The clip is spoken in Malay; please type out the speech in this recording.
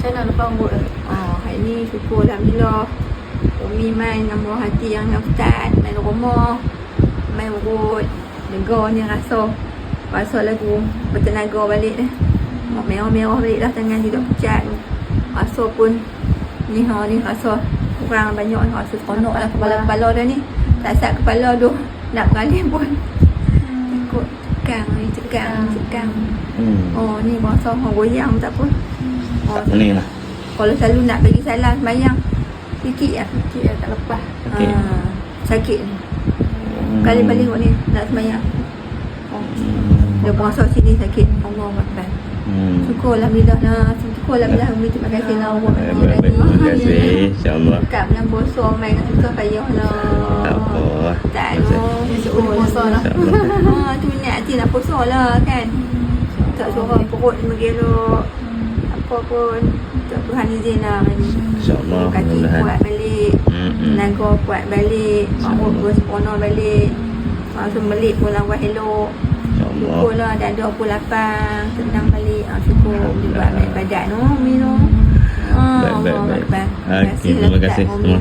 Macam mana lepas urut? Hari ni syukur alhamdulillah. Umi main nama hati yang Ustaz, main rumah, main urut, leganya rasa lagu bertenaga balik dah. Merah-merah balik dah, tangan tidak pucat. Rasa pun ni rasa kurang banyak, rasa seronok lah kepala dah ni. Tak sat kepala tu nak beralih pun takut cekang. Ni rasa goyang tak apa. Tak pening lah. Kalau selalu nak bagi salam sembahyang sikit lah tak lepas. Okey. Sakit ni. Kali balik ni nak sembahyang. Dia berasa sini sakit. Allahuakbar. Syukur alhamdulillah lah. Syukur alhamdulillah. Terima kasih lah Allah. Terima kasih. InsyaAllah. Dekat bulan puasa main dengan susah payah lah. Tak apa. Tak ada. Syukur puasa lah. Tu minat hati nak puasa lah kan. Tak suruh perut mengelak. Apa pun. Tak Tuhan izin lah. InsyaAllah. Kaki kuat balik. Tenaga kuat balik. Makmud pun sempurna balik. Langsung balik pulang buat elok. Syukur lah, dah ada apa lapang, senang balik. Syukur dia buat amal ibadat tu, Umi tu. Baik. Terima kasih semua.